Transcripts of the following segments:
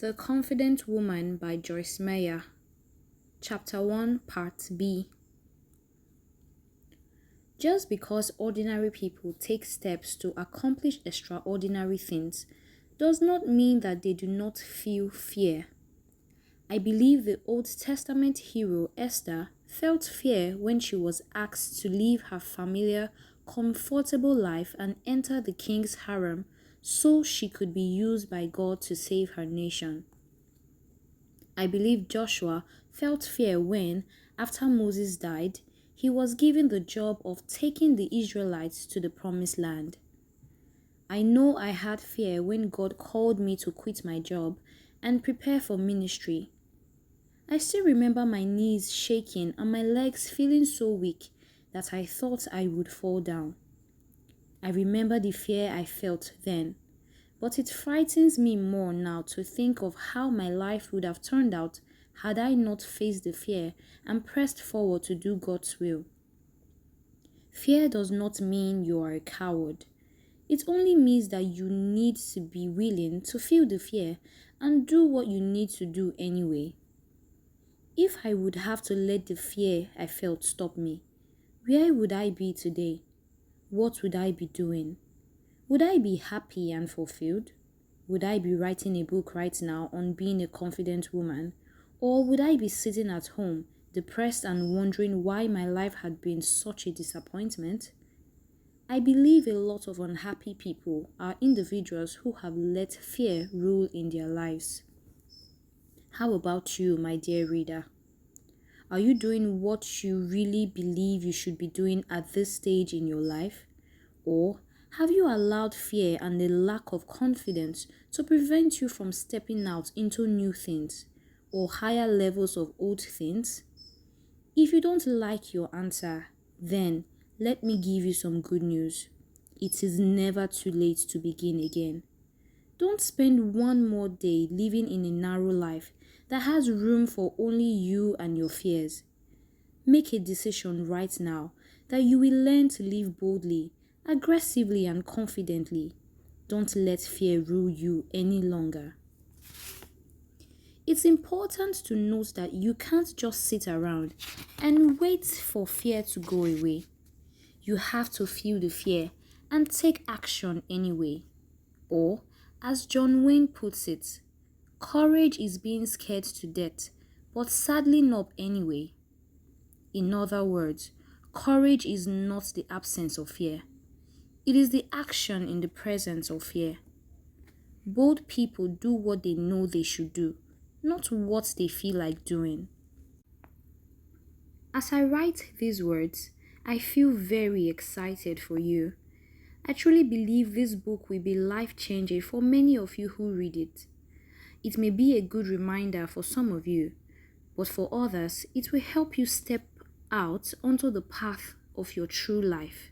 The Confident Woman by Joyce Meyer. Chapter 1, Part B. Just because ordinary people take steps to accomplish extraordinary things does not mean that they do not feel fear. I believe the Old Testament hero Esther felt fear when she was asked to leave her familiar, comfortable life and enter the king's harem so she could be used by God to save her nation. I believe Joshua felt fear when, after Moses died, he was given the job of taking the Israelites to the promised land. I know I had fear when God called me to quit my job and prepare for ministry. I still remember my knees shaking and my legs feeling so weak that I thought I would fall down. I remember the fear I felt then, but it frightens me more now to think of how my life would have turned out had I not faced the fear and pressed forward to do God's will. Fear does not mean you are a coward. It only means that you need to be willing to feel the fear and do what you need to do anyway. If I would have to let the fear I felt stop me, where would I be today? What would I be doing? Would I be happy and fulfilled? Would I be writing a book right now on being a confident woman? Or would I be sitting at home, depressed and wondering why my life had been such a disappointment? I believe a lot of unhappy people are individuals who have let fear rule in their lives. How about you, my dear reader? Are you doing what you really believe you should be doing at this stage in your life? Or have you allowed fear and a lack of confidence to prevent you from stepping out into new things or higher levels of old things? If you don't like your answer, then let me give you some good news. It is never too late to begin again. Don't spend one more day living in a narrow life that has room for only you and your fears. Make a decision right now that you will learn to live boldly, aggressively and confidently. Don't let fear rule you any longer. It's important to note that you can't just sit around and wait for fear to go away. You have to feel the fear and take action anyway. Or, as John Wayne puts it, courage is being scared to death, but saddling up anyway. In other words, courage is not the absence of fear. It is the action in the presence of fear. Bold people do what they know they should do, not what they feel like doing. As I write these words, I feel very excited for you. I truly believe this book will be life-changing for many of you who read it. It may be a good reminder for some of you, but for others, it will help you step out onto the path of your true life.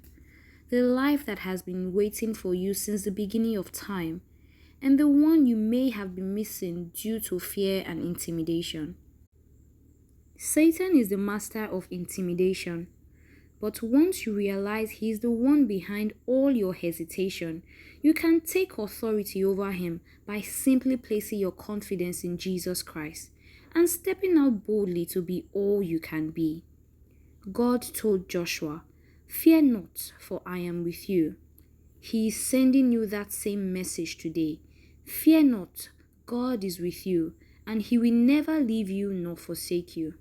The life that has been waiting for you since the beginning of time, and the one you may have been missing due to fear and intimidation. Satan is the master of intimidation, but once you realize he is the one behind all your hesitation, you can take authority over him by simply placing your confidence in Jesus Christ and stepping out boldly to be all you can be. God told Joshua, "Fear not, for I am with you." He is sending you that same message today. Fear not, God is with you, and he will never leave you nor forsake you.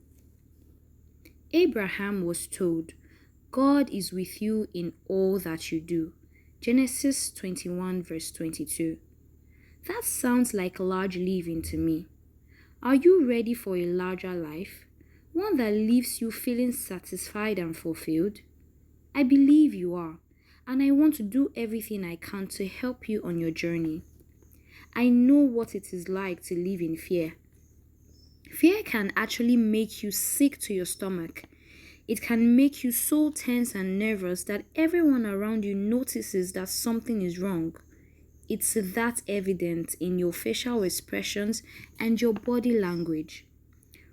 Abraham was told, "God is with you in all that you do." Genesis 21 verse 22. That sounds like large living to me. Are you ready for a larger life? One that leaves you feeling satisfied and fulfilled? I believe you are, and I want to do everything I can to help you on your journey. I know what it is like to live in fear. Fear can actually make you sick to your stomach. It can make you so tense and nervous that everyone around you notices that something is wrong. It's that evident in your facial expressions and your body language.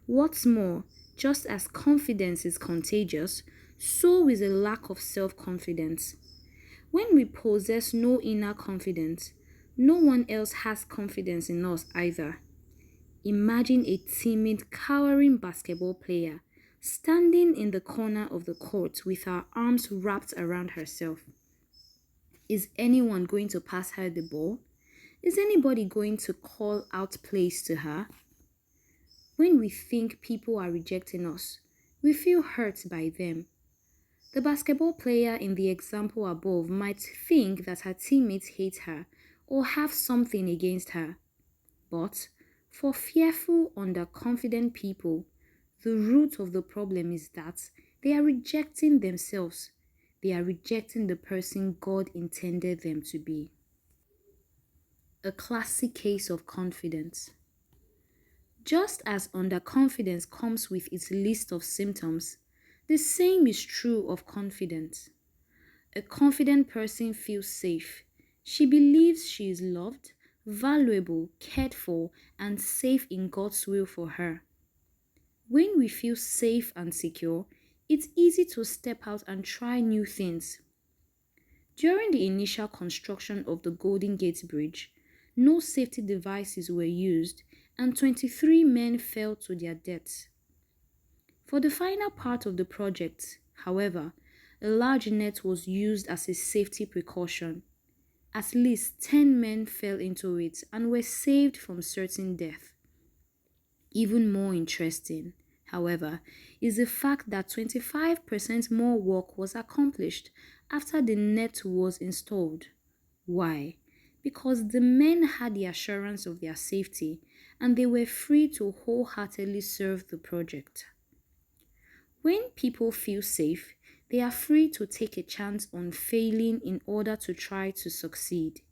What's more, just as confidence is contagious, so is a lack of self-confidence. When we possess no inner confidence, no one else has confidence in us either. Imagine a timid, cowering basketball player standing in the corner of the court with her arms wrapped around herself. Is anyone going to pass her the ball? Is anybody going to call out plays to her? When we think people are rejecting us, we feel hurt by them. The basketball player in the example above might think that her teammates hate her or have something against her. But for fearful, underconfident people, the root of the problem is that they are rejecting themselves. They are rejecting the person God intended them to be. A classic case of confidence. Just as underconfidence comes with its list of symptoms, the same is true of confidence. A confident person feels safe. She believes she is loved, valuable, cared for, and safe in God's will for her. When we feel safe and secure, it's easy to step out and try new things. During the initial construction of the Golden Gate Bridge, no safety devices were used and 23 men fell to their deaths. For the final part of the project, however, a large net was used as a safety precaution. At least 10 men fell into it and were saved from certain death. Even more interesting, however, is the fact that 25% more work was accomplished after the net was installed. Why? Because the men had the assurance of their safety and they were free to wholeheartedly serve the project. When people feel safe, they are free to take a chance on failing in order to try to succeed.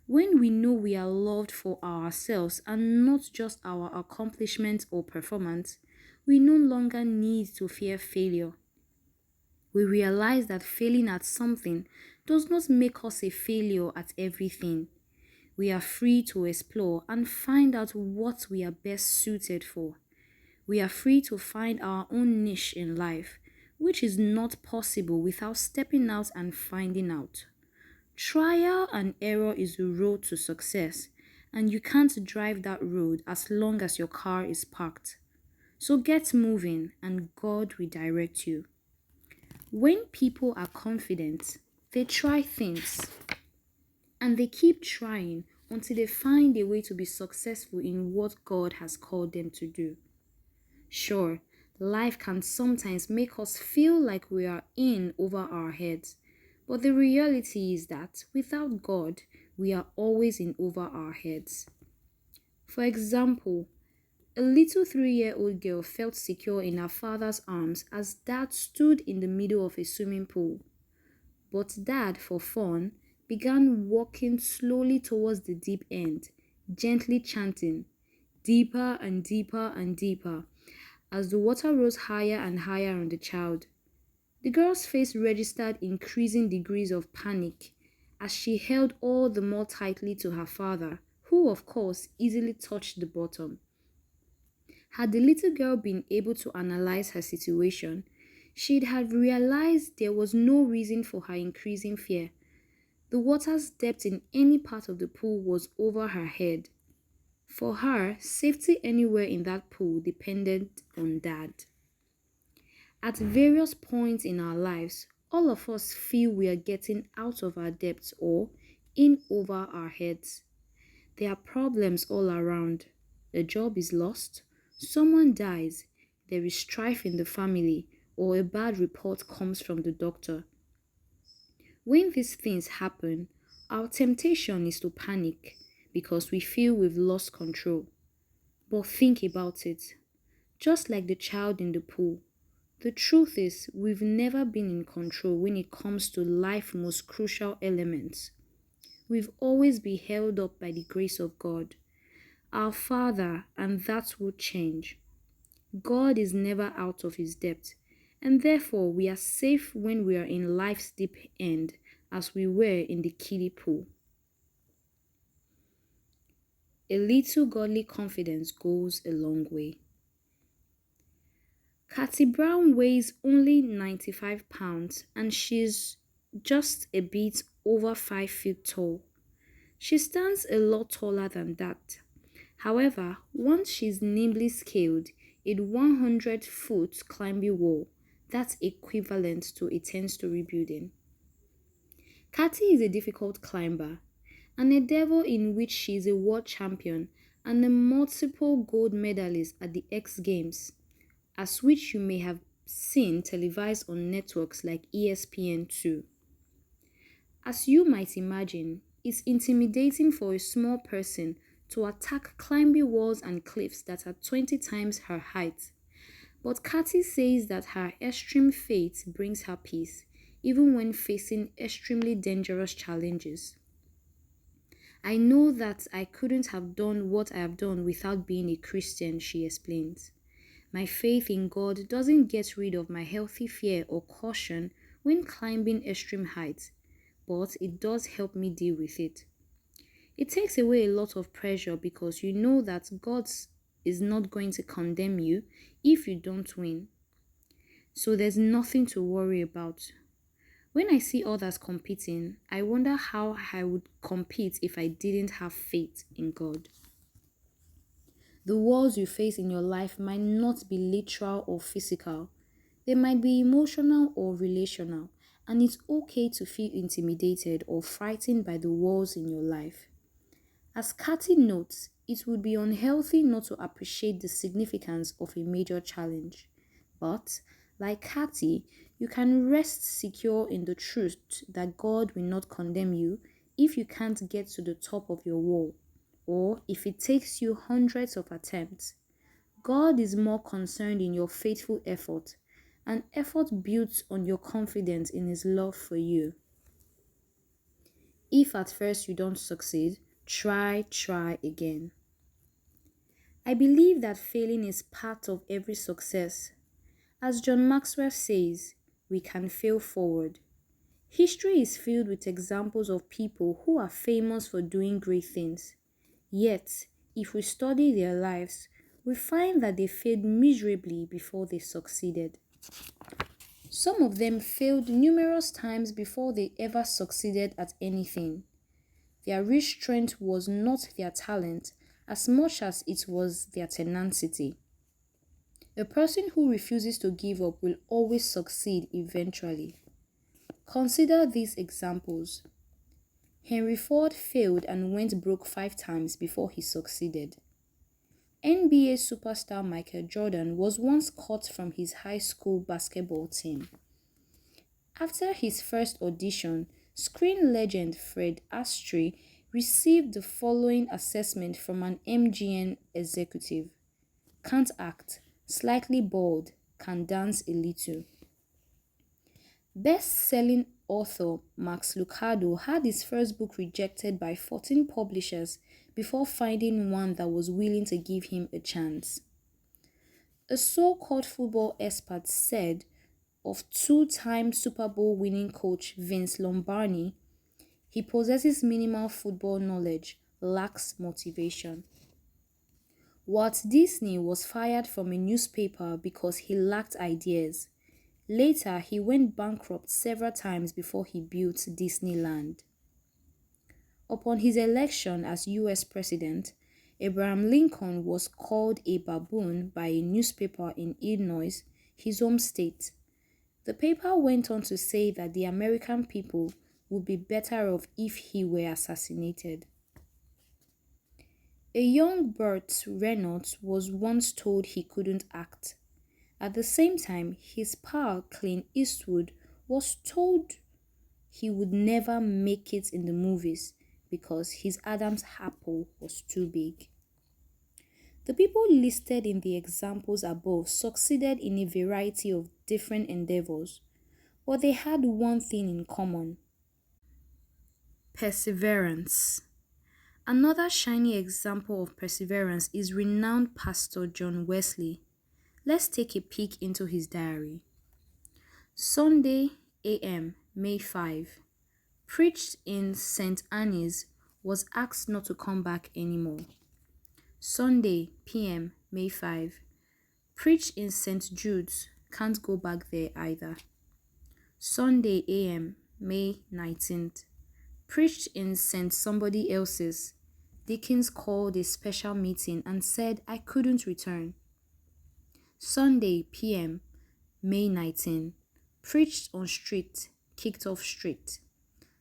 When we know we are loved for ourselves and not just our accomplishments or performance, we no longer need to fear failure. We realize that failing at something does not make us a failure at everything. We are free to explore and find out what we are best suited for. We are free to find our own niche in life, which is not possible without stepping out and finding out. Trial and error is the road to success, and you can't drive that road as long as your car is parked. So get moving, and God will direct you. When people are confident, they try things, and they keep trying until they find a way to be successful in what God has called them to do. Sure, life can sometimes make us feel like we are in over our heads, but the reality is that without God, we are always in over our heads. For example, a little 3-year-old girl felt secure in her father's arms as dad stood in the middle of a swimming pool. But dad, for fun, began walking slowly towards the deep end, gently chanting, deeper and deeper and deeper, as the water rose higher and higher on the child. The girl's face registered increasing degrees of panic as she held all the more tightly to her father, who of course easily touched the bottom. Had the little girl been able to analyze her situation, she'd have realized there was no reason for her increasing fear. The water's depth in any part of the pool was over her head. For her, safety anywhere in that pool depended on dad. At various points in our lives, all of us feel we are getting out of our depths or in over our heads. There are problems all around. The job is lost, someone dies, there is strife in the family, or a bad report comes from the doctor. When these things happen, our temptation is to panic because we feel we've lost control. But think about it. Just like the child in the pool, the truth is we've never been in control when it comes to life's most crucial elements. We've always been held up by the grace of God, our Father, and that will change. God is never out of his depth, and therefore we are safe when we are in life's deep end as we were in the kiddie pool. A little godly confidence goes a long way. Kathy Brown weighs only 95 pounds and she's just a bit over 5 feet tall. She stands a lot taller than that. However, once she's nimbly scaled a 100-foot climbing wall, that's equivalent to a 10-story building. Kathy is a difficult climber, an endeavor in which she is a world champion and a multiple gold medalist at the X Games, as which you may have seen televised on networks like ESPN2. As you might imagine, it's intimidating for a small person to attack climbing walls and cliffs that are 20 times her height. But Kathy says that her extreme faith brings her peace, even when facing extremely dangerous challenges. I know that I couldn't have done what I have done without being a Christian, she explains. My faith in God doesn't get rid of my healthy fear or caution when climbing extreme heights, but it does help me deal with it. It takes away a lot of pressure because you know that God is not going to condemn you if you don't win. So there's nothing to worry about. When I see others competing, I wonder how I would compete if I didn't have faith in God. The walls you face in your life might not be literal or physical. They might be emotional or relational, and it's okay to feel intimidated or frightened by the walls in your life. As Kathy notes, it would be unhealthy not to appreciate the significance of a major challenge. But, like Kathy, you can rest secure in the truth that God will not condemn you if you can't get to the top of your wall, or if it takes you hundreds of attempts. God is more concerned in your faithful effort, and effort builds on your confidence in His love for you. If at first you don't succeed, try again. I believe that failing is part of every success. As John Maxwell says, we can fail forward. History is filled with examples of people who are famous for doing great things. Yet, if we study their lives, we find that they failed miserably before they succeeded. Some of them failed numerous times before they ever succeeded at anything. Their real strength was not their talent as much as it was their tenacity. A person who refuses to give up will always succeed eventually. Consider these examples. Henry Ford failed and went broke 5 times before he succeeded. NBA superstar Michael Jordan was once cut from his high school basketball team. After his first audition, screen legend Fred Astaire received the following assessment from an MGM executive: can't act, slightly bald, can dance a little. Best-selling author Max Lucado had his first book rejected by 14 publishers before finding one that was willing to give him a chance. A so-called football expert said of 2-time Super Bowl winning coach Vince Lombardi, he possesses minimal football knowledge, lacks motivation. Walt Disney was fired from a newspaper because he lacked ideas. Later, he went bankrupt several times before he built Disneyland. Upon his election as U.S. President, Abraham Lincoln was called a baboon by a newspaper in Illinois, his home state. The paper went on to say that the American people would be better off if he were assassinated. A young Burt Reynolds was once told he couldn't act. At the same time, his pal Clint Eastwood was told he would never make it in the movies because his Adam's apple was too big. The people listed in the examples above succeeded in a variety of different endeavors, but they had one thing in common: perseverance. Another shining example of perseverance is renowned Pastor John Wesley. Let's take a peek into his diary. Sunday a.m., May 5. Preached in St. Anne's, was asked not to come back anymore. Sunday p.m., May 5. Preached in St. Jude's, can't go back there either. Sunday a.m., May 19th. Preached in St. Somebody Else's, Deacons called a special meeting and said I couldn't return. Sunday p.m. May 19. Preached on street, kicked off street.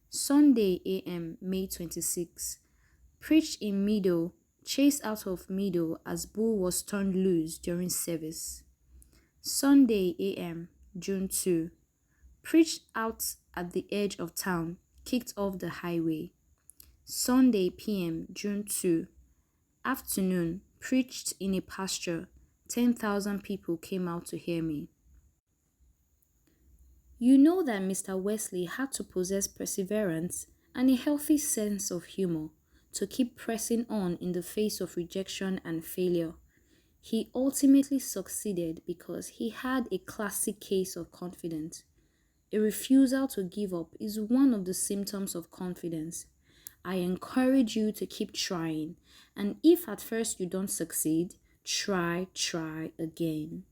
Sunday a.m. May 26. Preached in meadow, chased out of meadow as bull was turned loose during service. Sunday a.m. June 2. Preached out at the edge of town, kicked off the highway. Sunday p.m. June 2. Afternoon, preached in a pasture. 10,000 people came out to hear me. You know that Mr. Wesley had to possess perseverance and a healthy sense of humor to keep pressing on in the face of rejection and failure. He ultimately succeeded because he had a classic case of confidence. A refusal to give up is one of the symptoms of confidence. I encourage you to keep trying, and if at first you don't succeed, try again.